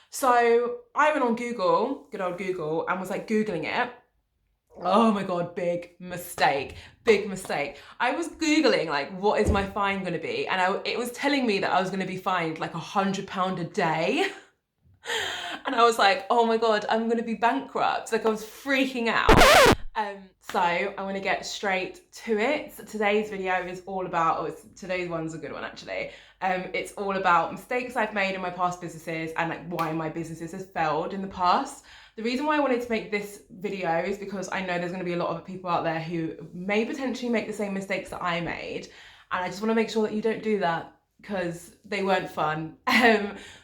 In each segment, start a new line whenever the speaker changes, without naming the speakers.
So I went on Google, good old Google, and was like Googling it. Oh my God, big mistake, big mistake. I was Googling like, what is my fine gonna be? And it was telling me that I was gonna be fined like £100 a day. And I was like, oh my God, I'm gonna be bankrupt. Like I was freaking out. So I want to get straight to it. So today's video is all about, today's one's a good one actually. It's all about mistakes I've made in my past businesses and like why my businesses has failed in the past. The reason why I wanted to make this video is because I know there's going to be a lot of people out there who may potentially make the same mistakes that I made. And I just want to make sure that you don't do that because they weren't fun.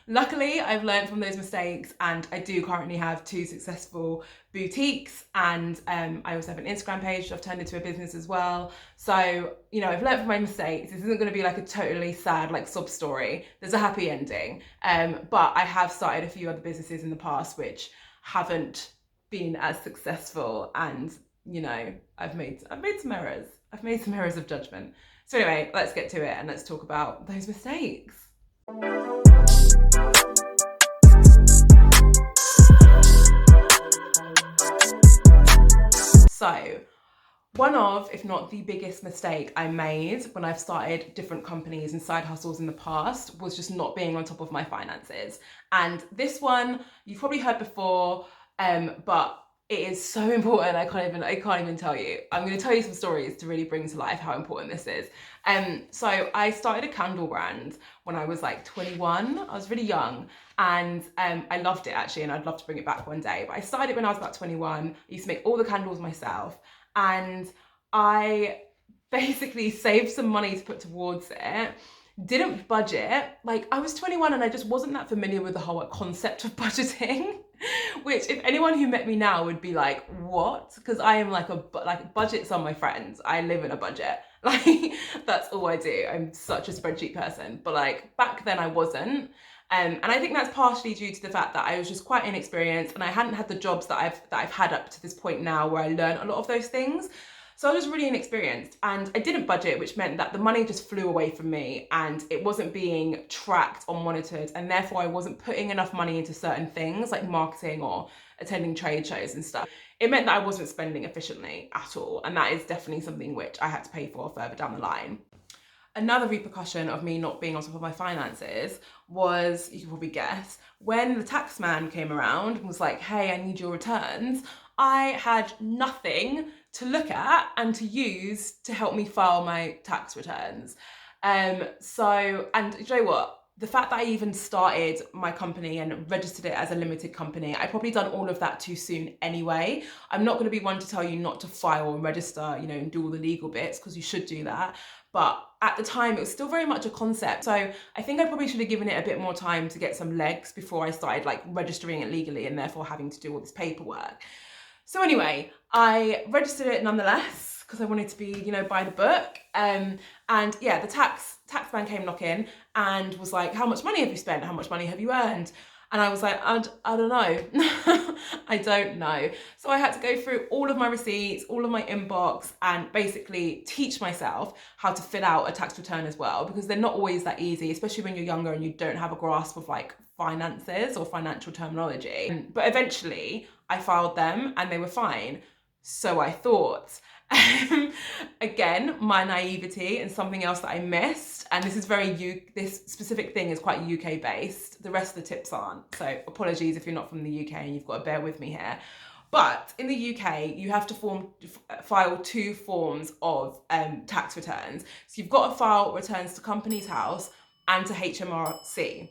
Luckily, I've learned from those mistakes and I do currently have 2 successful boutiques and I also have an Instagram page which I've turned into a business as well. So, you know, I've learned from my mistakes. This isn't going to be like a totally sad like sob story. There's a happy ending. But I have started a few other businesses in the past which haven't been as successful and, you know, I've made some errors. I've made some errors of judgment. So anyway, let's get to it and let's talk about those mistakes. So, one of, if not the biggest mistake I made when I've started different companies and side hustles in the past was just not being on top of my finances. And this one, you've probably heard before, but it is so important. I can't even tell you. I'm going to tell you some stories to really bring to life how important this is. So I started a candle brand when I was like 21. I was really young and I loved it actually, and I'd love to bring it back one day. But I started it when I was about 21. I used to make all the candles myself, and I basically saved some money to put towards it. Didn't budget. Like I was 21 and I just wasn't that familiar with the whole concept of budgeting. Which if anyone who met me now would be like, what? Because I am like budgets are my friends. I live in a budget. Like that's all I do. I'm such a spreadsheet person. But like back then I wasn't. And I think that's partially due to the fact that I was just quite inexperienced and I hadn't had the jobs that I've had up to this point now where I learned a lot of those things. So I was really inexperienced and I didn't budget, which meant that the money just flew away from me and it wasn't being tracked or monitored, and therefore I wasn't putting enough money into certain things like marketing or attending trade shows and stuff. It meant that I wasn't spending efficiently at all, and that is definitely something which I had to pay for further down the line. Another repercussion of me not being on top of my finances was, you can probably guess, when the tax man came around and was like, hey, I need your returns, I had nothing to look at and to use to help me file my tax returns. And you know what? The fact that I even started my company and registered it as a limited company, I'd probably done all of that too soon anyway. I'm not going to be one to tell you not to file and register, you know, and do all the legal bits, because you should do that. But at the time, it was still very much a concept. So I think I probably should have given it a bit more time to get some legs before I started like registering it legally and therefore having to do all this paperwork. So anyway, I registered it nonetheless because I wanted to be, you know, by the book. And yeah, the tax man came knocking and was like, how much money have you spent? How much money have you earned? And I was like, I don't know. I don't know. So I had to go through all of my receipts, all of my inbox, and basically teach myself how to fill out a tax return as well, because they're not always that easy, especially when you're younger and you don't have a grasp of like finances or financial terminology. But eventually I filed them and they were fine. So I thought. Again, my naivety and something else that I missed, and this is this specific thing is quite UK based. The rest of the tips aren't. So apologies if you're not from the UK and you've got to bear with me here. But in the UK, you have to file 2 forms of tax returns. So you've got to file returns to Companies House and to HMRC.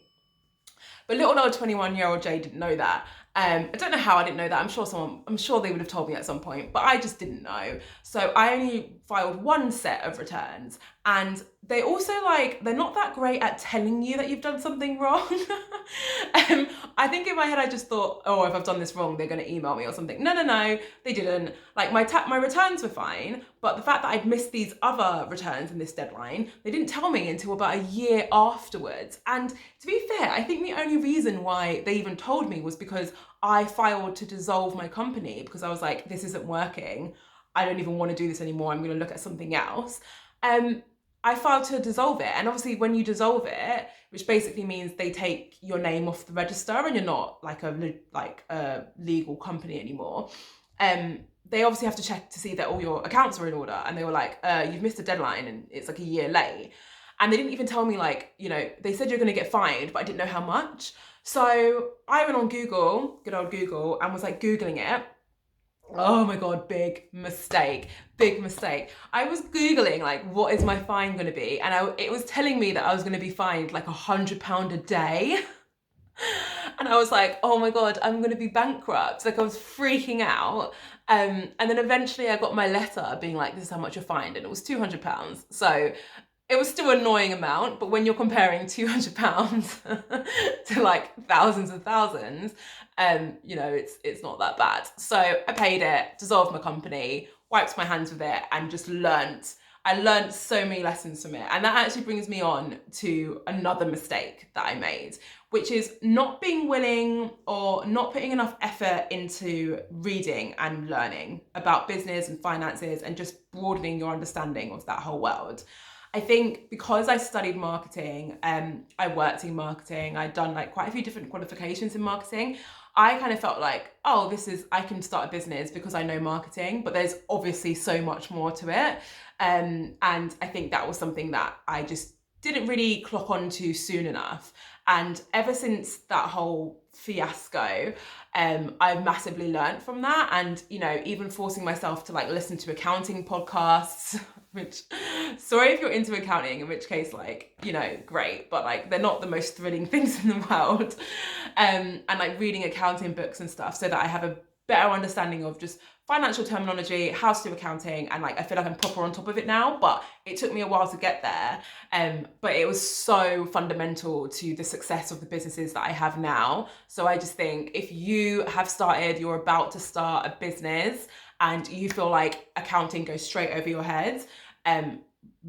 But little old 21-year-old Jay didn't know that. I don't know how I didn't know that. I'm sure they would have told me at some point, but I just didn't know. So I only filed 1 set of returns, and they also they're not that great at telling you that you've done something wrong. I think in my head I just thought, oh, if I've done this wrong, they're going to email me or something. No, they didn't. Like my returns were fine, but the fact that I'd missed these other returns in this deadline, they didn't tell me until about a year afterwards. And to be fair, I think the only reason why they even told me was because I filed to dissolve my company, because I was like, this isn't working. I don't even want to do this anymore. I'm going to look at something else. I filed to dissolve it. And obviously when you dissolve it, which basically means they take your name off the register and you're not like a legal company anymore, they obviously have to check to see that all your accounts are in order. And they were like, you've missed a deadline and it's like a year late. And they didn't even tell me, like, you know, they said you're going to get fined, but I didn't know how much. So I went on Google, good old Google, and was like Googling it. Oh my God, big mistake. I was Googling like, what is my fine gonna be? And it was telling me that I was gonna be fined like £100 a day. And I was like, oh my God, I'm gonna be bankrupt. Like I was freaking out. And then eventually I got my letter being like, this is how much you're fined. And it was £200. So it was still an annoying amount, but when you're comparing £200 to like thousands and thousands, you know, it's not that bad. So I paid it, dissolved my company, wiped my hands with it, and just I learned so many lessons from it. And that actually brings me on to another mistake that I made, which is not being willing or not putting enough effort into reading and learning about business and finances and just broadening your understanding of that whole world. I think because I studied marketing, I worked in marketing, I'd done like quite a few different qualifications in marketing. I kind of felt like, oh, I can start a business because I know marketing, but there's obviously so much more to it. And I think that was something that I just didn't really clock on to soon enough. And ever since that whole fiasco, I've massively learned from that. And, you know, even forcing myself to like listen to accounting podcasts, which, sorry if you're into accounting, in which case, like, you know, great, but like they're not the most thrilling things in the world. And like reading accounting books and stuff so that I have a better understanding of just financial terminology, how to do accounting, and like I feel like I'm proper on top of it now, but it took me a while to get there. But it was so fundamental to the success of the businesses that I have now. So I just think if you have started, you're about to start a business and you feel like accounting goes straight over your head,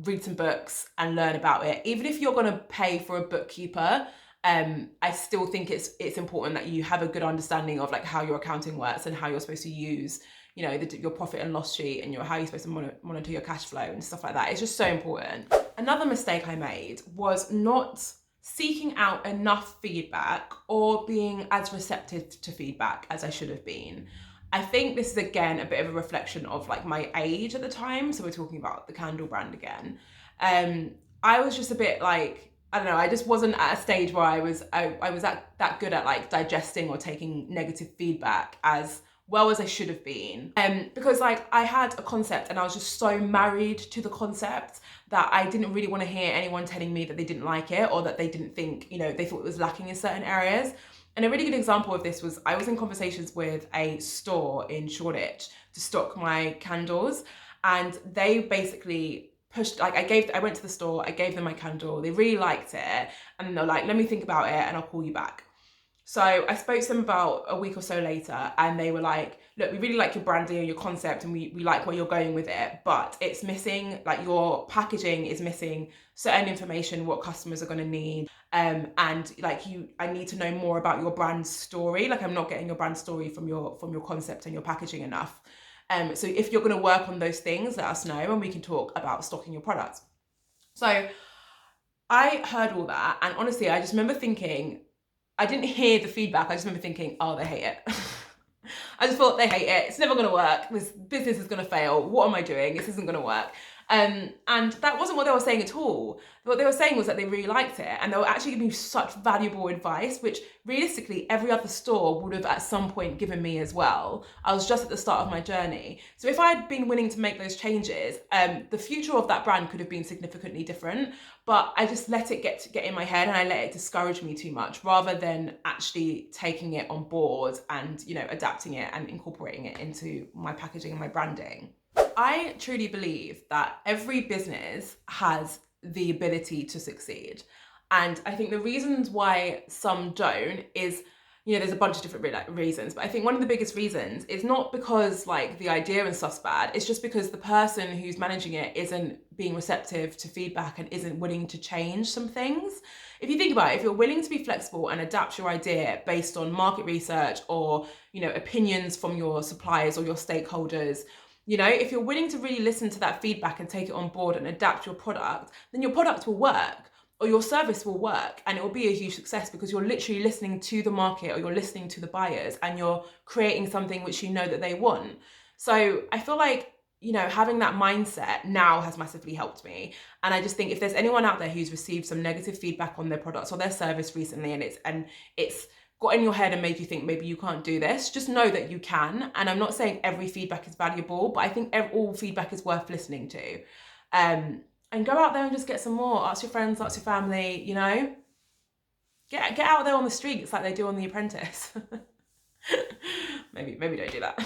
read some books and learn about it. Even if you're gonna pay for a bookkeeper, I still think it's important that you have a good understanding of like how your accounting works and how you're supposed to use, you know, your profit and loss sheet and how you're supposed to monitor your cash flow and stuff like that. It's just so important. Another mistake I made was not seeking out enough feedback or being as receptive to feedback as I should have been. I think this is again a bit of a reflection of like my age at the time. So we're talking about the candle brand again. I was just a bit like, I don't know, I just wasn't at a stage where I was that good at like digesting or taking negative feedback as well as I should have been. Because like I had a concept and I was just so married to the concept that I didn't really want to hear anyone telling me that they didn't like it or that they didn't think, you know, they thought it was lacking in certain areas. And a really good example of this was I was in conversations with a store in Shoreditch to stock my candles, and they basically pushed, like I went to the store, I gave them my candle, they really liked it, and they're like, let me think about it and I'll call you back. So I spoke to them about a week or so later and they were like, look, we really like your branding and your concept and we like where you're going with it, but it's missing, like your packaging is missing certain information, what customers are going to need. And like I need to know more about your brand story. Like I'm not getting your brand story from your concept and your packaging enough. So if you're going to work on those things, let us know and we can talk about stocking your products. So I heard all that, and honestly, I just remember thinking, I didn't hear the feedback. I just remember thinking, oh, they hate it. I just thought they hate it. It's never going to work. This business is going to fail. What am I doing? This isn't going to work. And that wasn't what they were saying at all. What they were saying was that they really liked it and they were actually giving me such valuable advice, which realistically every other store would have at some point given me as well. I was just at the start of my journey. So if I had been willing to make those changes, the future of that brand could have been significantly different, but I just let it get in my head and I let it discourage me too much rather than actually taking it on board and, you know, adapting it and incorporating it into my packaging and my branding. I truly believe that every business has the ability to succeed. And I think the reasons why some don't is, you know, there's a bunch of different reasons, but I think one of the biggest reasons is not because like the idea and stuff's bad, it's just because the person who's managing it isn't being receptive to feedback and isn't willing to change some things. If you think about it, if you're willing to be flexible and adapt your idea based on market research or, you know, opinions from your suppliers or your stakeholders, You know, if you're willing to really listen to that feedback and take it on board and adapt your product, then your product will work or your service will work, and it will be a huge success because you're literally listening to the market or you're listening to the buyers and you're creating something which you know that they want. So I feel like, you know, having that mindset now has massively helped me. And I just think if there's anyone out there who's received some negative feedback on their products or their service recently, and it's got in your head and made you think maybe you can't do this, just know that you can. And I'm not saying every feedback is valuable, but I think all feedback is worth listening to. And go out there and just get some more. Ask your friends, ask your family, you know. Get out there on the streets like they do on The Apprentice. maybe don't do that.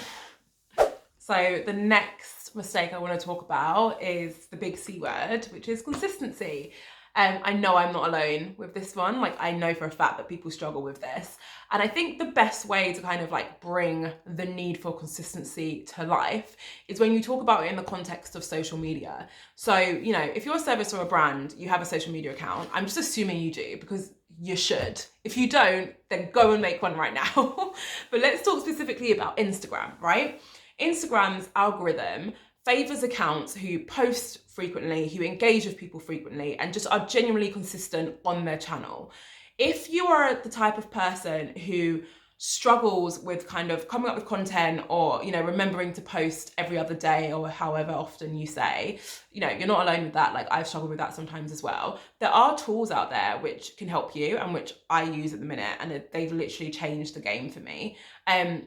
So the next mistake I want to talk about is the big C word, which is consistency. I know I'm not alone with this one. Like, I know for a fact that people struggle with this. And I think the best way to kind of like bring the need for consistency to life is when you talk about it in the context of social media. So, you know, if you're a service or a brand, you have a social media account. I'm just assuming you do because you should. If you don't, then go and make one right now. But let's talk specifically about Instagram, right? Instagram's algorithm favors accounts who post frequently, who engage with people frequently, and just are genuinely consistent on their channel. If you are the type of person who struggles with kind of coming up with content or, you know, remembering to post every other day or however often you say, you know, you're not alone with that. Like, I've struggled with that sometimes as well. There are tools out there which can help you and which I use at the minute, and they've literally changed the game for me.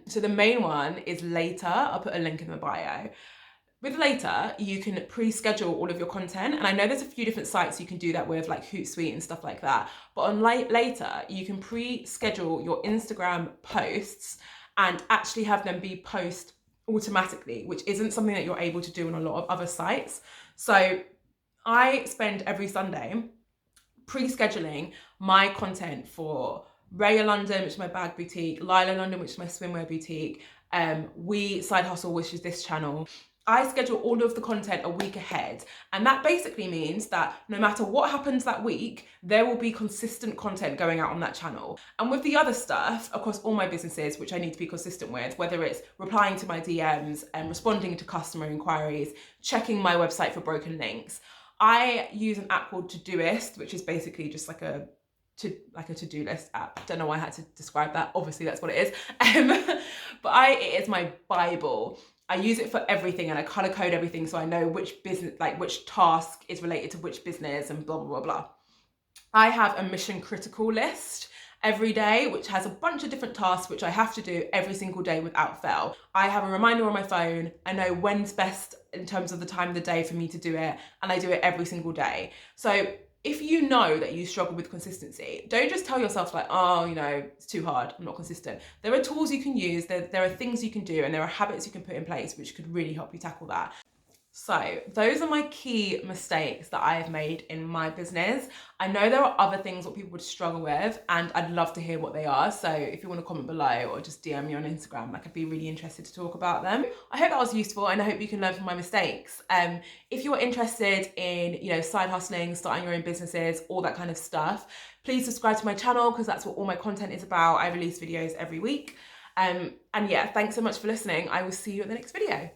So the main one is Later. I'll put a link in the bio. With Later, you can pre-schedule all of your content. And I know there's a few different sites you can do that with, like Hootsuite and stuff like that. But on Later, you can pre-schedule your Instagram posts and actually have them be post automatically, which isn't something that you're able to do on a lot of other sites. So I spend every Sunday pre-scheduling my content for Raya London, which is my bag boutique, Lila London, which is my swimwear boutique, We Side Hustle, which is this channel. I schedule all of the content a week ahead, and that basically means that no matter what happens that week, there will be consistent content going out on that channel. And with the other stuff across all my businesses, which I need to be consistent with, whether it's replying to my DMs and responding to customer inquiries, checking my website for broken links, I use an app called Todoist, which is basically just like a to-do list app. Don't know why I had to describe that. Obviously, that's what it is. But it is my Bible. I use it for everything, and I color code everything so I know which business, like which task is related to which business and blah, blah, blah, blah. I have a mission critical list every day, which has a bunch of different tasks which I have to do every single day without fail. I have a reminder on my phone. I know when's best in terms of the time of the day for me to do it, and I do it every single day. So if you know that you struggle with consistency, don't just tell yourself like, oh, you know, it's too hard, I'm not consistent. There are tools you can use, there are things you can do, and there are habits you can put in place which could really help you tackle that. So those are my key mistakes that I've made in my business. I know there are other things that people would struggle with, and I'd love to hear what they are. So if you want to comment below or just DM me on Instagram, like, I'd be really interested to talk about them. I hope that was useful, and I hope you can learn from my mistakes. If you're interested in, you know, side hustling, starting your own businesses, all that kind of stuff, please subscribe to my channel because that's what all my content is about. I release videos every week. And yeah, thanks so much for listening. I will see you at the next video.